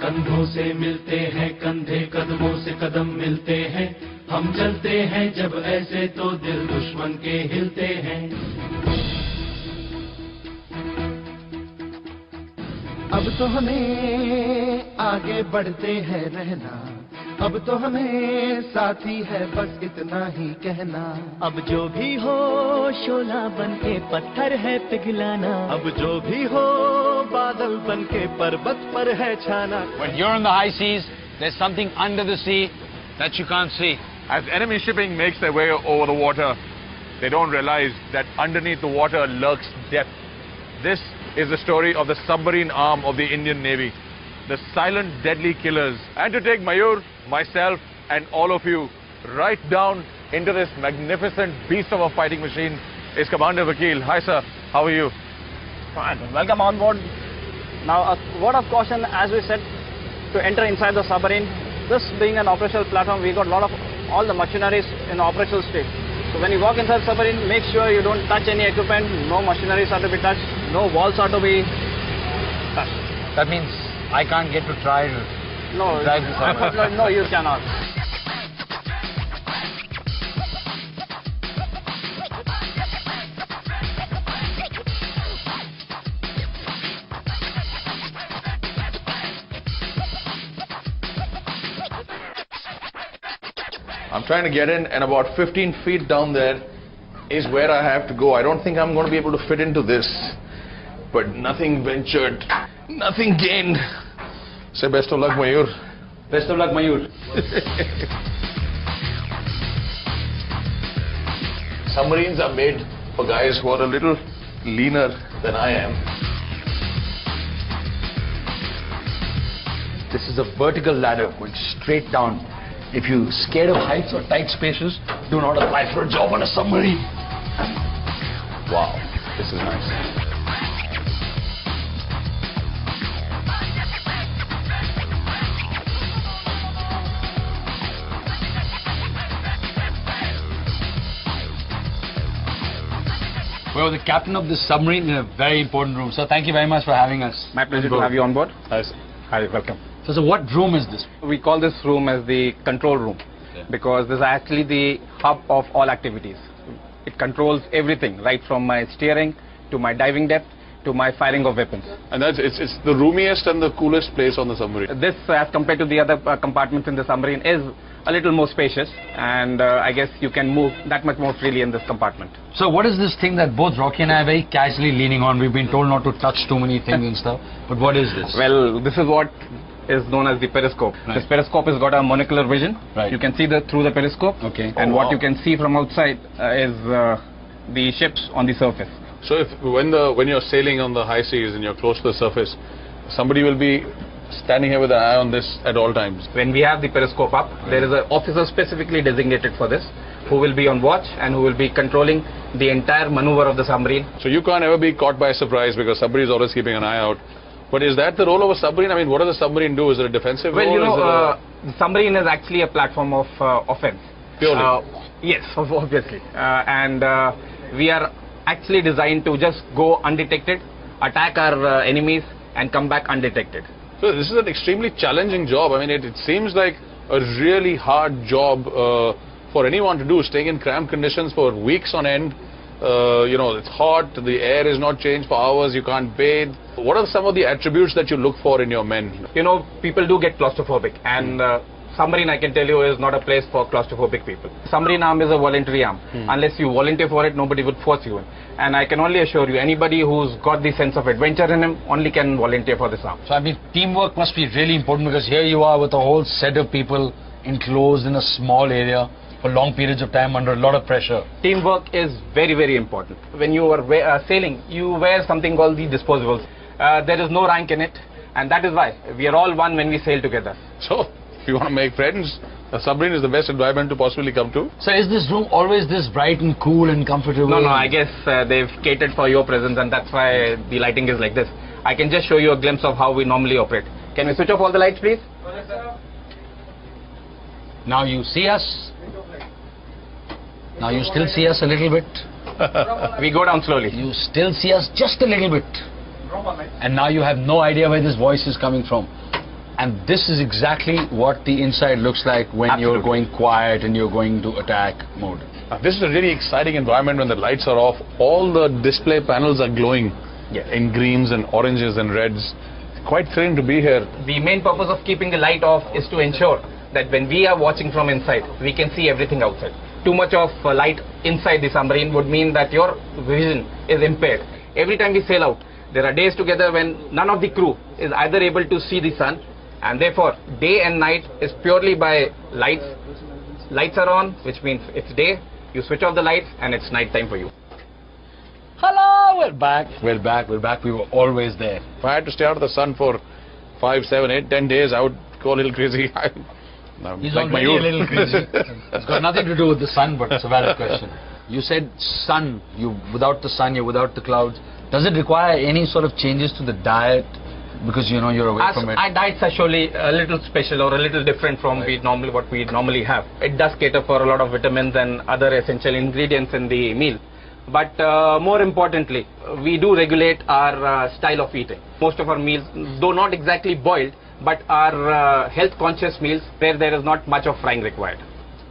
कंधों से मिलते हैं कंधे, कदमों से कदम मिलते हैं, हम चलते हैं जब ऐसे तो दिल दुश्मन के हिलते हैं। अब तो हमें आगे बढ़ते हैं रहना, अब तो हमें साथी है बस इतना ही कहना। अब जो भी हो शोला बन के पत्थर है पिघलाना, अब जो भी हो बादल बन के पर्वत पर है छाना। When you're in the high seas, there's something under the sea that you can't see. As enemy shipping makes their way over the water, they don't realize that underneath the water lurks depth. This is the story of the submarine arm of the Indian Navy, the silent deadly killers. And to take Mayur, myself and all of you right down into this magnificent beast of a fighting machine is Commander Vakil. Hi sir, how are you? Fine. Welcome on board. Now a word of caution, as we said, to enter inside the submarine. This being an operational platform, we got a lot of all the machineries in operational state. So when you walk inside the submarine, make sure you don't touch any equipment, no machineries are to be touched, no walls are to be touched. That means I can't get to try to drive the submarine. No, you cannot. I'm trying to get in, and about 15 feet down there is where I have to go. I don't think I'm going to be able to fit into this, but nothing ventured, nothing gained. Say best of luck, Mayur. Best of luck, Mayur. Submarines are made for guys who are a little leaner than I am. This is a vertical ladder going straight down. If you're scared of heights or tight spaces, do not apply for a job on a submarine. Wow, this is nice. We're the captain of this submarine in a very important room. So thank you very much for having us. My pleasure to have you on board. Hi, sir. Hi, welcome. So what room is this? We call this room as the control room, because this is actually the hub of all activities. It controls everything, right from my steering to my diving depth to my firing of weapons. And it's the roomiest and the coolest place on the submarine. This, as compared to the other compartments in the submarine, is a little more spacious, and I guess you can move that much more freely in this compartment. So what is this thing that both Rocky and I are very casually leaning on? We've been told not to touch too many things and stuff. But what is this? Well, this is what is known as the periscope. Right. This periscope has got a monocular vision. Right. You can see through the periscope. Okay. And Oh, what wow. you can see from outside is the ships on the surface. So when you're sailing on the high seas and you're close to the surface, somebody will be standing here with an eye on this at all times. When we have the periscope up, there is an officer specifically designated for this, who will be on watch and who will be controlling the entire maneuver of the submarine. So you can't ever be caught by surprise because somebody is always keeping an eye out. But is that the role of a submarine? I mean, what does a submarine do? Is it a defensive Well, role? you know, the submarine is actually a platform of offense. Purely? Yes, obviously. And we are actually designed to just go undetected, attack our enemies and come back undetected. So this is an extremely challenging job. I mean, it seems like a really hard job for anyone to do, staying in cramped conditions for weeks on end. You know, it's hot, the air is not changed for hours, you can't bathe. What are some of the attributes that you look for in your men? You know, people do get claustrophobic, and submarine, I can tell you, is not a place for claustrophobic people. Submarine arm is a voluntary arm. Unless you volunteer for it, nobody would force you in. And I can only assure you, anybody who's got the sense of adventure in him only can volunteer for this arm. So I mean, teamwork must be really important, because here you are with a whole set of people enclosed in a small area for long periods of time under a lot of pressure. Teamwork is very, very important. When you are sailing, you wear something called the disposables. There is no rank in it, and that is why we are all one when we sail together. So, if you want to make friends, a submarine is the best environment to possibly come to. So is this room always this bright and cool and comfortable? No, I guess they've catered for your presence, and that's why the lighting is like this. I can just show you a glimpse of how we normally operate. Can we switch off all the lights, please? Now you see us. Now you still see us a little bit. We go down slowly. You still see us just a little bit. And now you have no idea where this voice is coming from. And this is exactly what the inside looks like when you're going quiet and you're going to attack mode. This is a really exciting environment when the lights are off. All the display panels are glowing in greens and oranges and reds. Quite thrilling to be here. The main purpose of keeping the light off is to ensure that when we are watching from inside, we can see everything outside. Too much of light inside the submarine would mean that your vision is impaired. Every time we sail out, there are days together when none of the crew is either able to see the sun, and therefore day and night is purely by lights. Lights are on, which means it's day. You switch off the lights and it's night time for you. Hello, we're back. We're back. We're back. We were always there. If I had to stay out of the sun for 5, 7, 8, 10 days, I would go a little crazy. He's like already a little crazy. It's got nothing to do with the sun, but it's a valid question. You said sun. Without the sun, you're without the clouds. Does it require any sort of changes to the diet? Because you know you're away from it. Our diets are surely a little special or a little different from what we normally have. It does cater for a lot of vitamins and other essential ingredients in the meal. But more importantly, we do regulate our style of eating. Most of our meals, though not exactly boiled, but are health-conscious meals where there is not much of frying required.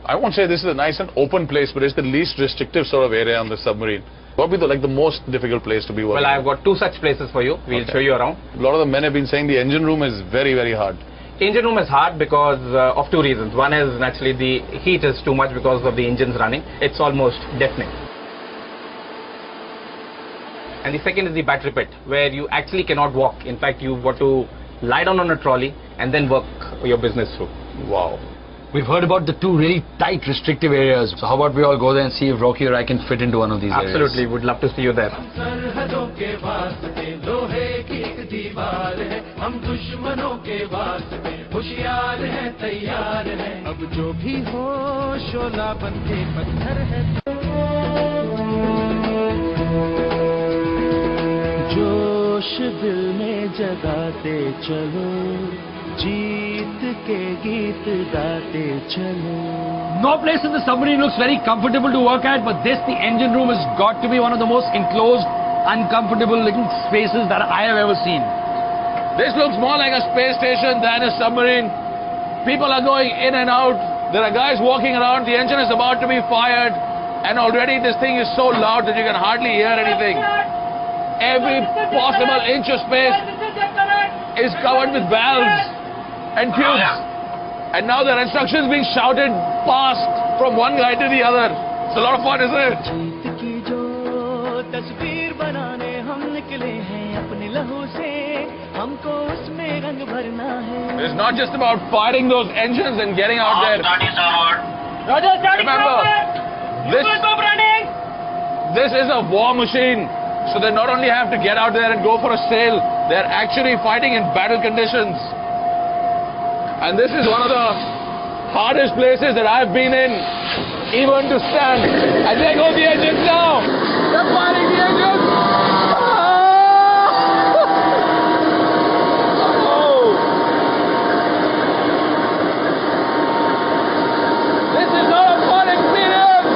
I won't say this is a nice and open place, but it's the least restrictive sort of area on the submarine. What would be the most difficult place to be working? Well, I've got 2 such places for you. We'll show you around. A lot of the men have been saying the engine room is very, very hard. Engine room is hard because of 2 reasons. One is naturally the heat is too much because of the engines running. It's almost deafening. And the second is the battery pit, where you actually cannot walk. In fact, you've got to lie down on a trolley and then work your business through. Wow. We've heard about the 2 really tight, restrictive areas. So how about we all go there and see if Rocky or I can fit into one of these areas? Absolutely, would love to see you there. जोश दिल में जगाते चलो जीत के गीत गाते चलो. No place in the submarine looks very comfortable to work at, but the engine room has got to be one of the most enclosed, uncomfortable looking spaces that I have ever seen. This looks more like a space station than a submarine. People are going in and out. There are guys walking around. The engine is about to be fired, and already this thing is so loud that you can hardly hear anything. Every possible inch of space is covered with valves and tubes. And now there are instructions being shouted past from one guy to the other. It's a lot of fun, isn't it? It's not just about firing those engines and getting out there. Remember, this is a war machine. So they not only have to get out there and go for a sail, they're actually fighting in battle conditions. And this is one of the hardest places that I've been in, even to stand. And there go the engines now. They're fighting the engines. This is not a fun experience.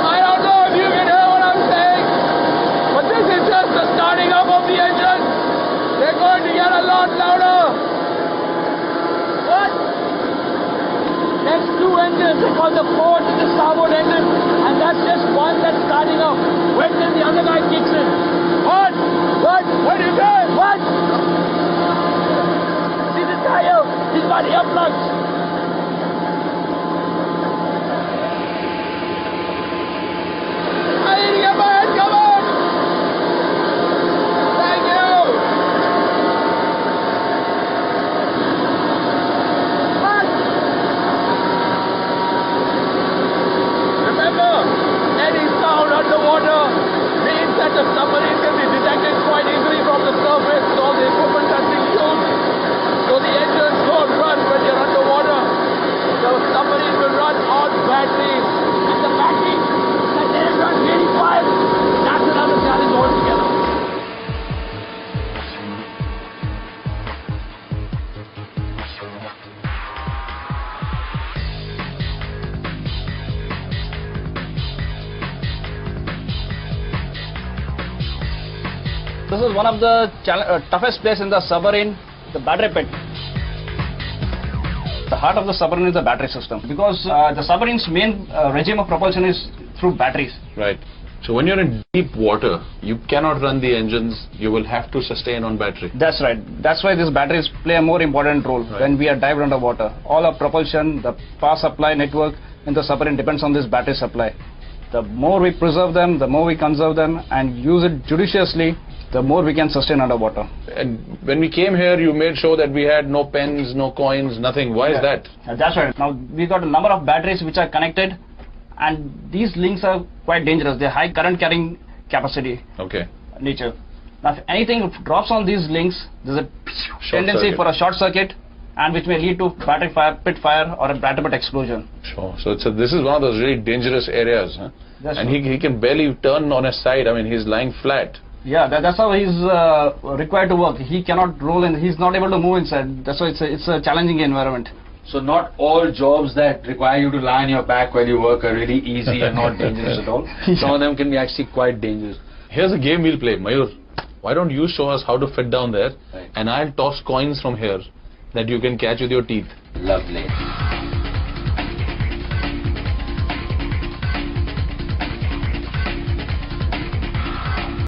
I don't know if you can hear what I'm saying. This is just the starting up of the engine. They're going to get a lot louder. What? Next 2 engines, they call the port and the starboard engine, and that's just one that's starting up. Wait till the other guy kicks in. What? What? What did you say? What? See this guy here? He's got earplugs. I need to get my head covered. Underwater means that the submarine can be detected quite easily from the surface with all the equipment that's being used. So the engines don't run when you're underwater. The submarine will run on batteries. And the battery that they run really fast, that's another challenge altogether. This is one of the toughest places in the submarine, the battery pit. The heart of the submarine is the battery system, because the submarine's main regime of propulsion is through batteries. Right. So when you're in deep water, you cannot run the engines. You will have to sustain on battery. That's right. That's why these batteries play a more important role when we are dived underwater. All our propulsion, the power supply network in the submarine depends on this battery supply. The more we preserve them, the more we conserve them and use it judiciously, the more we can sustain underwater. And when we came here, you made sure that we had no pens, no coins, nothing. Why is that? That's right. Now we got a number of batteries which are connected, and these links are quite dangerous. They're high current carrying capacity nature. Now if anything drops on these links, there's a tendency for a short circuit, and which may lead to battery fire, pit fire, or a battery butt explosion. Sure. So this is one of those really dangerous areas. Huh? And he can barely turn on his side. I mean, he's lying flat. Yeah, that's how he's required to work. He cannot roll in. He's not able to move inside. That's why it's a challenging environment. So not all jobs that require you to lie on your back while you work are really easy and not dangerous at all. Some of them can be actually quite dangerous. Here's a game we'll play. Mayur, why don't you show us how to fit down there, and I'll toss coins from here that you can catch with your teeth. Lovely.